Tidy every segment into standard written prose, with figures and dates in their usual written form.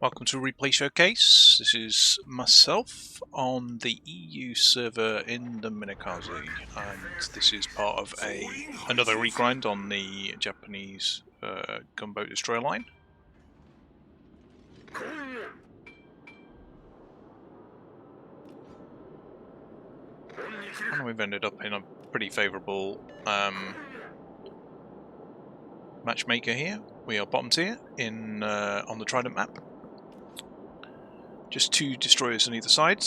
Welcome to Replay Showcase. This is myself on the EU server in the Minekaze, and this is part of another regrind on the Japanese gunboat destroyer line. And we've ended up in a pretty favourable matchmaker here. We are bottom tier in on the Trident map. Just two destroyers on either side.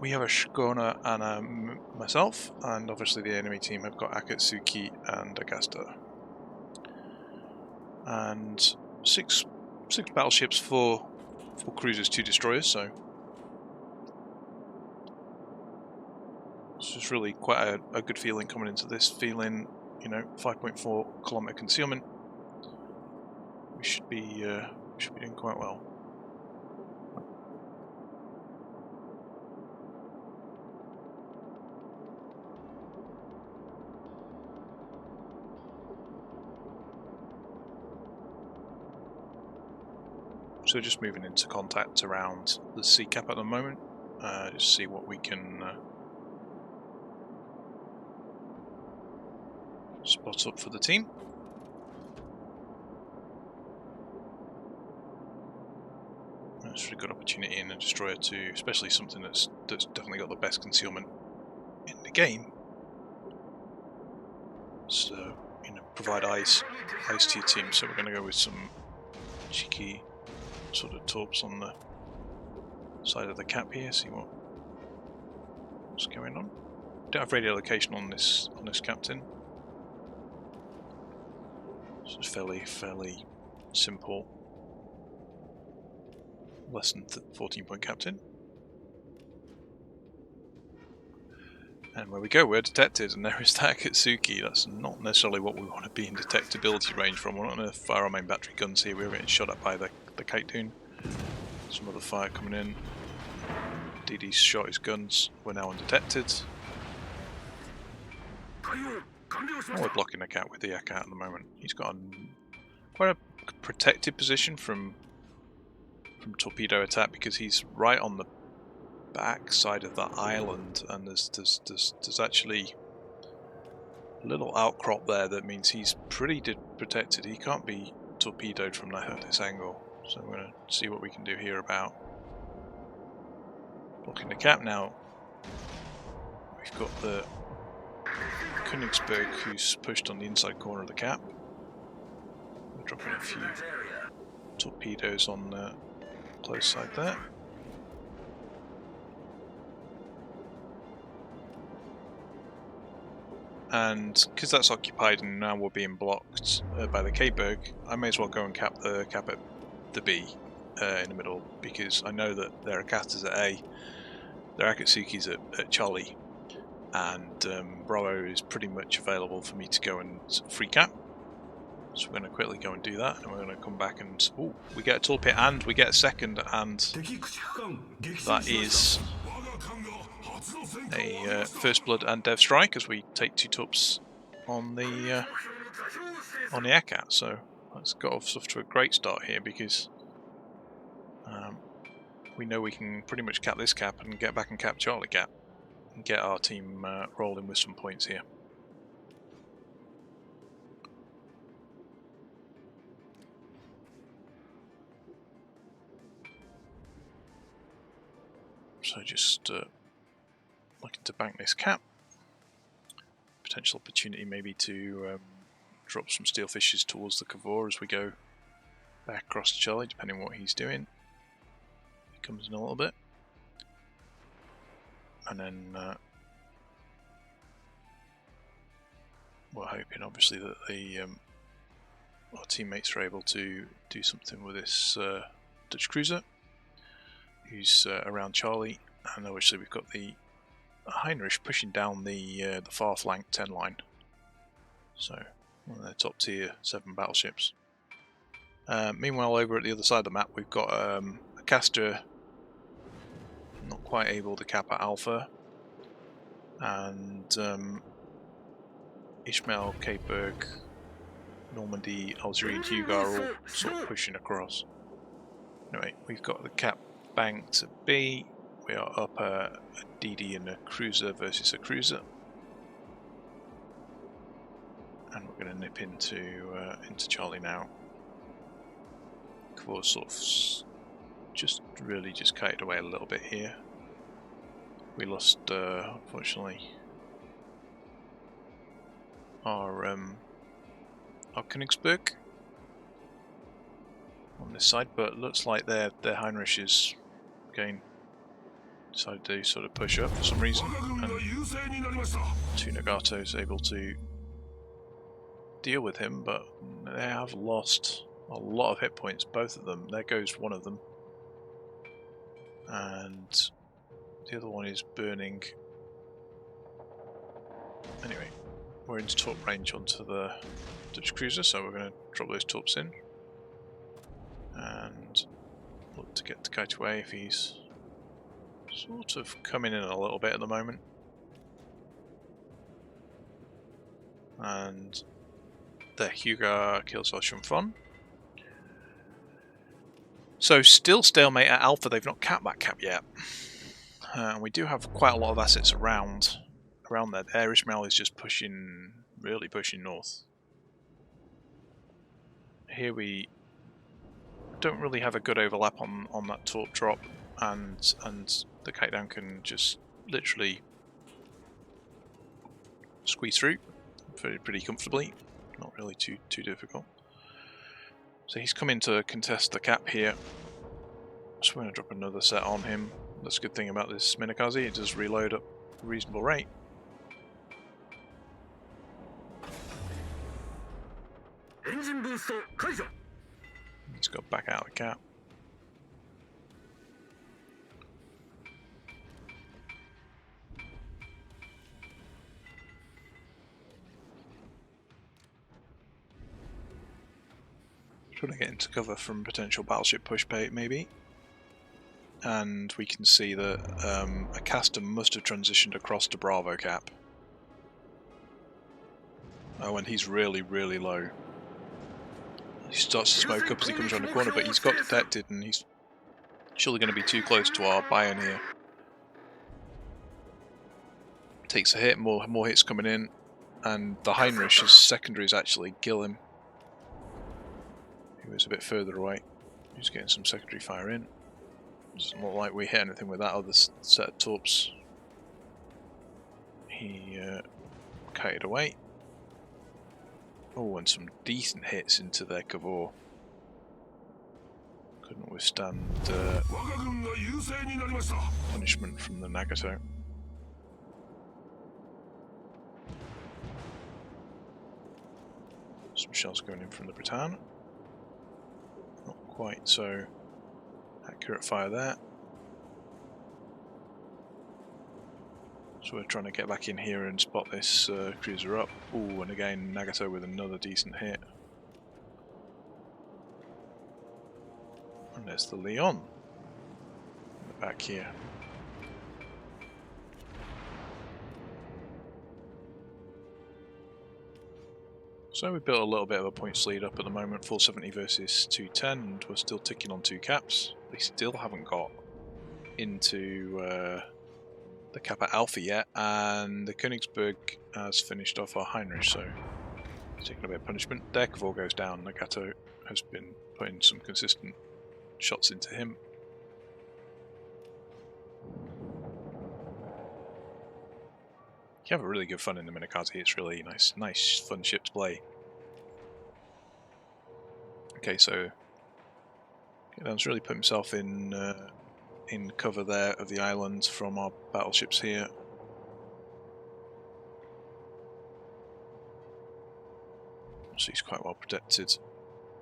We have a Shikona and myself, and obviously the enemy team have got Akatsuki and Agasta. And six battleships, four cruisers, two destroyers, so this is really quite a good feeling coming into this, feeling, 5.4 kilometer concealment. We should be doing quite well. So just moving into contact around the sea cap at the moment, just see what we can spot up for the team. It's a really good opportunity in a destroyer to, especially something that's definitely got the best concealment in the game. So, provide eyes to your team. So we're going to go with some cheeky sort of torps on the side of the cap here. See what's going on. Don't have radio location on this captain. This is fairly simple. Less than 14-point captain. And where we go, we're detected, and there is that Akatsuki. That's not necessarily what we want to be in detectability range from. We're not going to fire our main battery guns here. We're getting shot at by the Kite Dune. Some other fire coming in. DD's shot his guns. We're now undetected. Oh, we're blocking the cat with the Akat at the moment. He's got quite a protected position from torpedo attack because he's right on the back side of the island, and there's actually a little outcrop there that means he's pretty protected. He can't be torpedoed from this angle. So we're going to see what we can do here about blocking the cap now. We've got the Königsberg who's pushed on the inside corner of the cap. We're dropping a few torpedoes on the close side there. And because that's occupied and now we're being blocked by the K-Berg, I may as well go and cap at the B in the middle, because I know that their Akatas at A, their Akatsuki's at Charlie, and Bravo is pretty much available for me to go and free cap. So we're going to quickly go and do that, and we're going to come back and we get a torpedo and we get a second, and that is a first blood and dev strike as we take two torps on the Akat. So that's got off to a great start here, because we know we can pretty much cap this cap and get back and cap Charlie cap and get our team rolling with some points here. So just looking to bank this cap. Potential opportunity maybe to drop some steel fishes towards the Cavor as we go back across to Charlie, depending on what he's doing. He comes in a little bit. And then we're hoping obviously that our teammates are able to do something with this Dutch cruiser who's around Charlie, and obviously we've got the Heinrich pushing down the far flank 10 line. So one of their top tier 7 battleships. Meanwhile, over at the other side of the map, we've got a Castor not quite able to cap at Alpha, and Ishmael, K-Berg, Normandy, Algeria and Hugo are all sort of pushing across. Anyway, we've got the cap banked at B. We are up a DD and a cruiser versus a cruiser. And we're going to nip into Charlie now. Kvor's sort of just kited away a little bit here. We lost, unfortunately, our Königsberg on this side, but looks like their Heinrich is again decided to sort of push up for some reason, and two Nagatos able to deal with him, but they have lost a lot of hit points, both of them. There goes one of them, and the other one is burning. Anyway, we're into torp range onto the Dutch cruiser, so we're going to drop those torps in and look to get the kite away if he's sort of coming in a little bit at the moment. And there, Hugo kills our Shumfon. So still stalemate at Alpha, they've not capped that cap yet. We do have quite a lot of assets around there. There, Ishmael is just really pushing north. Here we don't really have a good overlap on that torp drop, and the kite down can just literally squeeze through pretty comfortably. Not really too difficult. So he's come in to contest the cap here. So we're going to drop another set on him. That's a good thing about this Minekaze, it does reload at a reasonable rate. He's got back out of the cap. Trying to get into cover from potential battleship push bait, maybe. And we can see that a caster must have transitioned across to Bravo cap. Oh, and he's really low. He starts to smoke up as he comes around the corner, but he's got detected and he's surely going to be too close to our Bayern here. Takes a hit, more hits coming in, and the Heinrich's secondary is actually Gillim, who is a bit further away. He's getting some secondary fire in. Doesn't look like we hit anything with that other set of torps. He kited away. Oh, and some decent hits into their Kvor. Couldn't withstand punishment from the Nagato. Some shells going in from the Britann. Not quite so accurate fire there. So we're trying to get back in here and spot this cruiser up. Ooh, and again Nagato with another decent hit. And there's the Leon in the back here. So we built a little bit of a points lead up at the moment, 470 versus 210, and we're still ticking on 2 caps. We still haven't got into the cap at Alpha yet, and the Königsberg has finished off our Heinrich, so it's taking a bit of punishment. Their Kvor goes down. Nagato has been putting some consistent shots into him. You have a really good fun in the Minekaze. It's really nice fun ship to play. Okay, so Dan's really put himself in cover there of the island from our battleships here. So he's quite well protected.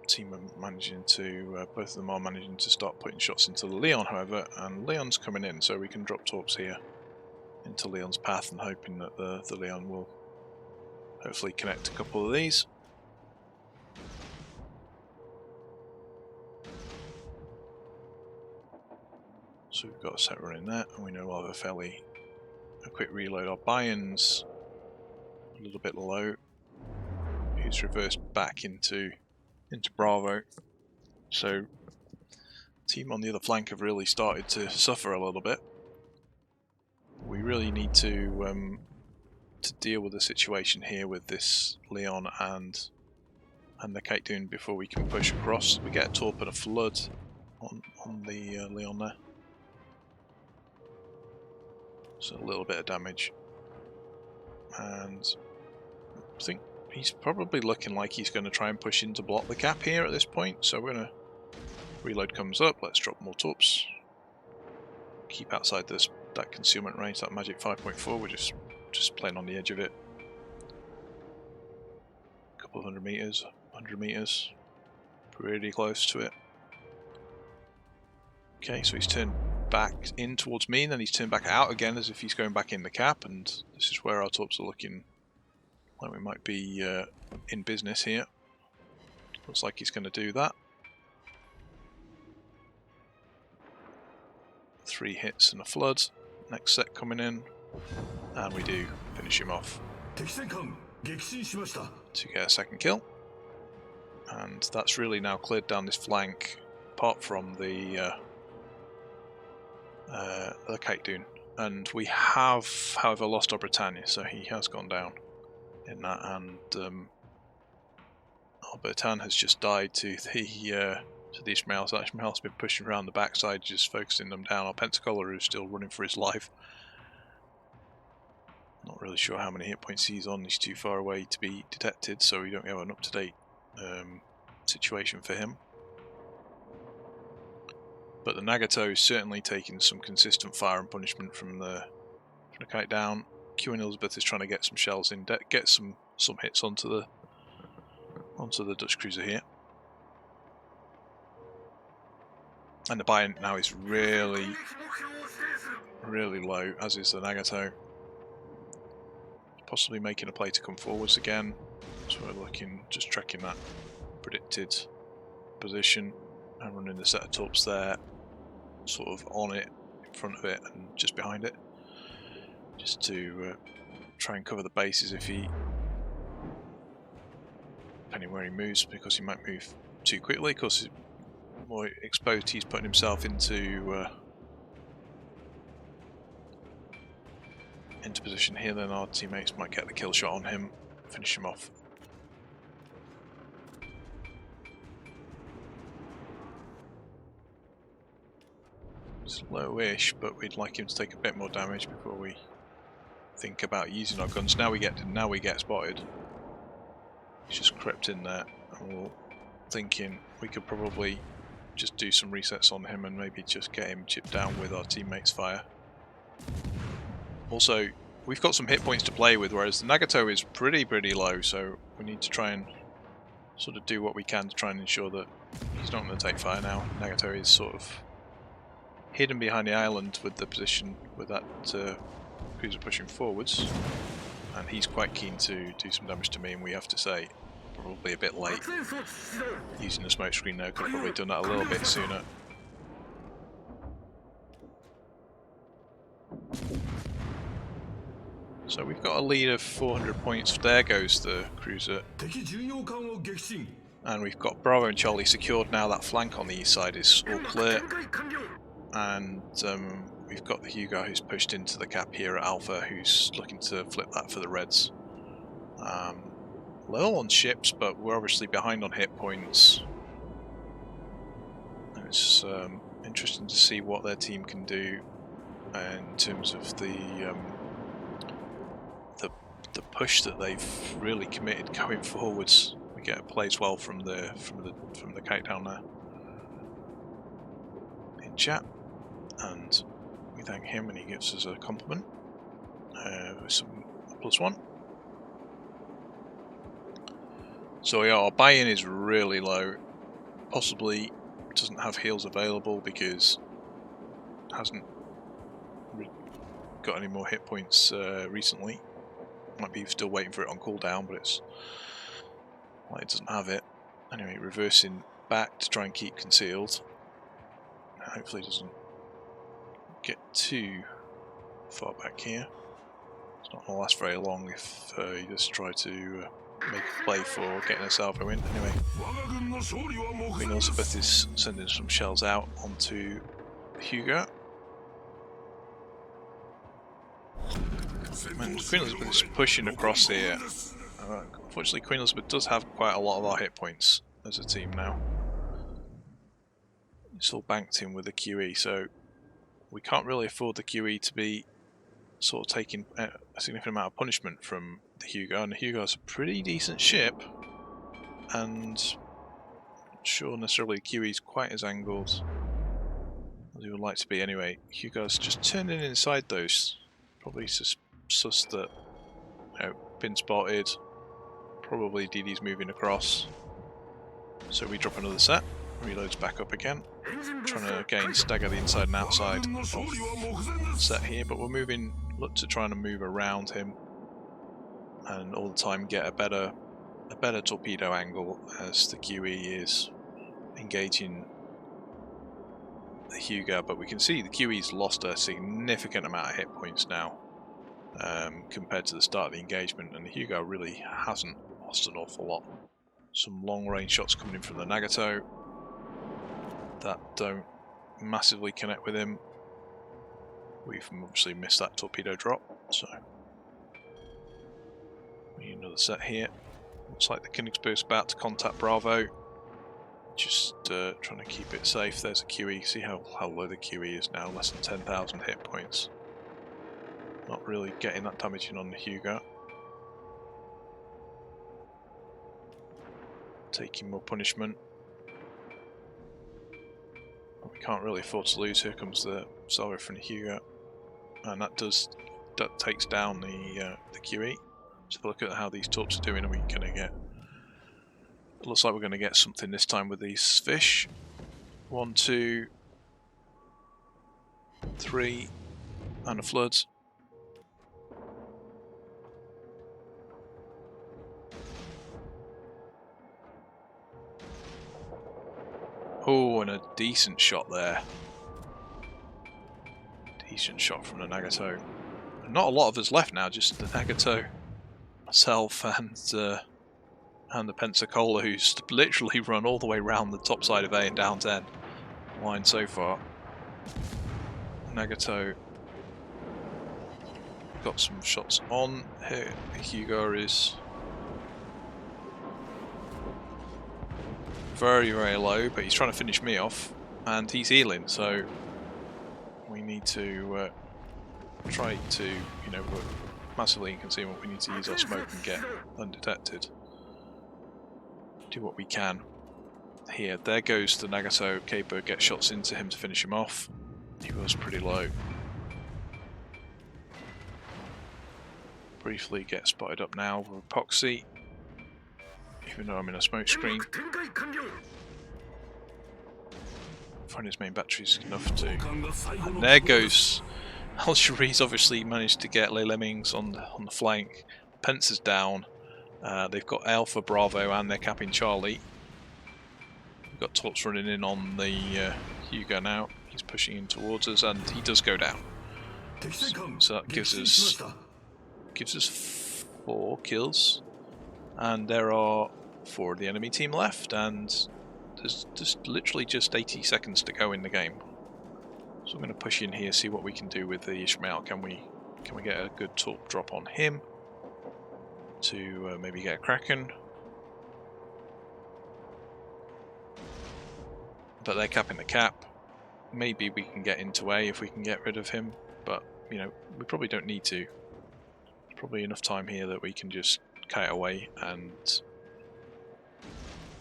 Team are managing to, both of them are managing to start putting shots into the Leon, however, and Leon's coming in, so we can drop torps here into Leon's path and hoping that the Leon will hopefully connect a couple of these. So we've got a set running there, and we know we'll have a quick reload. Our Bayern's a little bit low. He's reversed back into Bravo. So Team on the other flank have really started to suffer a little bit. We really need to deal with the situation here with this Leon and the Kite Dune before we can push across. We get a torp and a flood on the Leon there. So a little bit of damage. And I think he's probably looking like he's going to try and push in to block the gap here at this point. So we're going to... Reload comes up, let's drop more torps. Keep outside that concealment range, that magic 5.4, we're just playing on the edge of it. A couple of 100 meters, 100 meters. Pretty close to it. Okay, so he's turned back in towards me, and then he's turned back out again as if he's going back in the cap, and this is where our torps are looking like we might be in business here. Looks like he's going to do that. 3 hits and a flood. Next set coming in, and we do finish him off to get a second kill. And that's really now cleared down this flank, apart from the Kite Dune. And we have, however, lost our Britannia, so he has gone down in that. And our Bertan has just died to the Ishmaels. Ishmael's been pushing around the backside, just focusing them down. Our Pensacola is still running for his life. Not really sure how many hit points he's on. He's too far away to be detected, so we don't have an up-to-date situation for him. But the Nagato is certainly taking some consistent fire and punishment from the Kite down. Queen Elizabeth is trying to get some shells in, get some hits onto the Dutch cruiser here. And the buy-in now is really low, as is the Nagato. Possibly making a play to come forwards again. So we're looking, just tracking that predicted position and running the set of torps there, sort of on it, in front of it, and just behind it, just to try and cover the bases if he, depending where he moves, because he might move too quickly, because the more exposed he's putting himself into position here, then our teammates might get the kill shot on him, finish him off. Slowish, but we'd like him to take a bit more damage before we think about using our guns. Now we get spotted. He's just crept in there, and we're thinking we could probably just do some resets on him and maybe just get him chipped down with our teammates' fire. Also, we've got some hit points to play with, whereas the Nagato is pretty low, so we need to try and sort of do what we can to try and ensure that he's not going to take fire now. Nagato is sort of hidden behind the island with the position with that cruiser pushing forwards, and he's quite keen to do some damage to me, and we have to say, probably a bit late using the smoke screen there. Could have probably done that a little bit sooner. So we've got a lead of 400 points. There goes the cruiser. And we've got Bravo and Charlie secured now. That flank on the east side is all clear. And we've got the Hugo who's pushed into the cap here at Alpha, who's looking to flip that for the Reds. Low on ships, but we're obviously behind on hit points. It's interesting to see what their team can do in terms of the push that they've really committed going forwards. We get plays well from the Kite down there in chat, and we thank him, and he gives us a compliment with some +1. So yeah, our buy-in is really low. Possibly doesn't have heals available because hasn't got any more hit points recently. Might be still waiting for it on cooldown, but it's like it doesn't have it. Anyway, reversing back to try and keep concealed. Hopefully it doesn't get too far back here. It's not going to last very long if you just try to make a play for getting a salvo win. Anyway, Queen Elizabeth is sending some shells out onto Hugo. And Queen Elizabeth is pushing across here. Unfortunately, Queen Elizabeth does have quite a lot of our hit points as a team now. It's all banked in with the QE, so we can't really afford the QE to be sort of taking a significant amount of punishment from the Hugo. And the Hugo is a pretty decent ship, and not sure necessarily QE is quite as angled as he would like to be. Anyway, Hugo's just turning inside those. Probably sus that, you know, been spotted. Probably DD's moving across. So we drop another set. Reloads back up again. Trying to again stagger the inside and outside of the set here, but we're moving. Look to trying to move around him, and all the time get a better torpedo angle as the QE is engaging the Hugo. But we can see the QE's lost a significant amount of hit points now compared to the start of the engagement, and the Hugo really hasn't lost an awful lot. Some long range shots coming in from the Nagato that don't massively connect with him. We've obviously missed that torpedo drop, so we need another set here. Looks like the Königsberg's about to contact Bravo. Just trying to keep it safe. There's a QE. See how low the QE is now, less than 10,000 hit points. Not really getting that damage in on the Hugo. Taking more punishment. But we can't really afford to lose. Here comes the salvo from the Hugo, and that takes down the QE. So look at how these torps are doing, and we're going to get. It looks like we're going to get something this time with these fish. 1, 2, 3, and a flood. Oh, and a decent shot there. Decent shot from the Nagato. Not a lot of us left now, just the Nagato, myself, and the Pensacola, who's literally run all the way around the top side of A and down 10 line so far. Nagato got some shots on. Here, Hugo is very low, but he's trying to finish me off, and he's healing, so we need to try to, you know, we're massively inconceivable. We need to use our smoke and get undetected. Do what we can. Here, there goes the Nagato. Capo gets shots into him to finish him off. He was pretty low. Briefly get spotted up now with epoxy, even though I'm in a smoke screen. Find his main batteries enough to. And there goes. Al-Shari's obviously managed to get Le Lemmings on the flank. Pence is down. They've got Alpha, Bravo, and they're capping Charlie. We've got Torps running in on the Hugo now. He's pushing in towards us, and he does go down. So that gives us 4 kills, and there are 4 of the enemy team left, and there's literally just 80 seconds to go in the game. So I'm going to push in here, see what we can do with the Ishmael. Can we get a good torp drop on him to maybe get a Kraken? But they're capping the cap. Maybe we can get into A if we can get rid of him, but you know, we probably don't need to. There's probably enough time here that we can just kite away and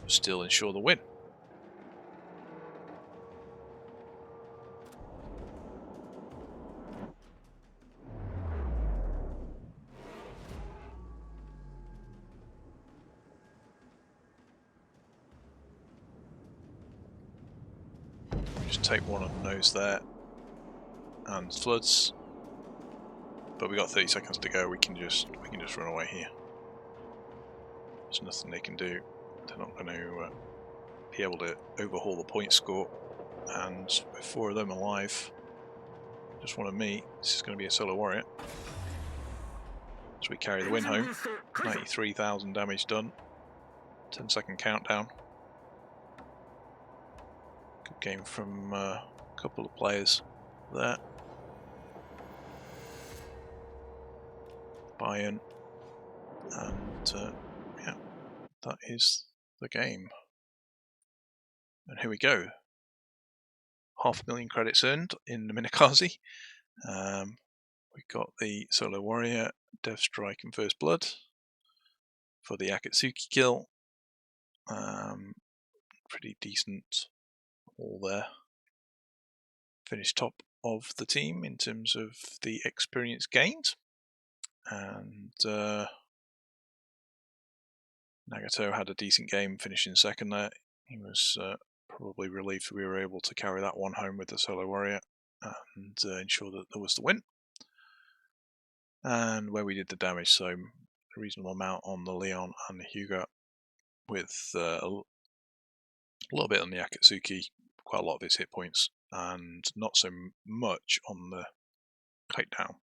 still ensure the win. Just take one of those there and floods, but we got 30 seconds to go. We can just run away here. There's nothing they can do. They're not going to be able to overhaul the point score, and with 4 of them alive, just one of me. This is going to be a solo warrior. So we carry the win home. 93,000 damage done. 10-second countdown. Good game from a couple of players there. Bayern. And yeah, that is the game. And here we go. 500,000 credits earned in the Minekaze. We got the Solo Warrior, Dev Strike and First Blood for the Akatsuki kill. Pretty decent all there. Finished top of the team in terms of the experience gained. And Nagato had a decent game, finishing second there. He was probably relieved we were able to carry that one home with the Solo Warrior and ensure that there was the win. And where we did the damage, so a reasonable amount on the Leon and the Hyuga, with a little bit on the Akatsuki, quite a lot of his hit points, and not so much on the Kite Down.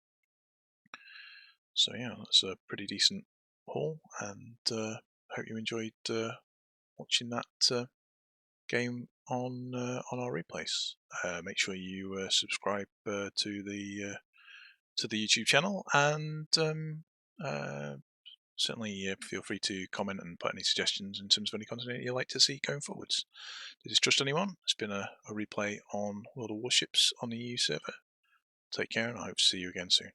So yeah, that's a pretty decent haul, and hope you enjoyed watching that game on our replays. Make sure you subscribe to the YouTube channel, and certainly feel free to comment and put any suggestions in terms of any content you'd like to see going forwards. Did this trust anyone? It's been a replay on World of Warships on the EU server. Take care, and I hope to see you again soon.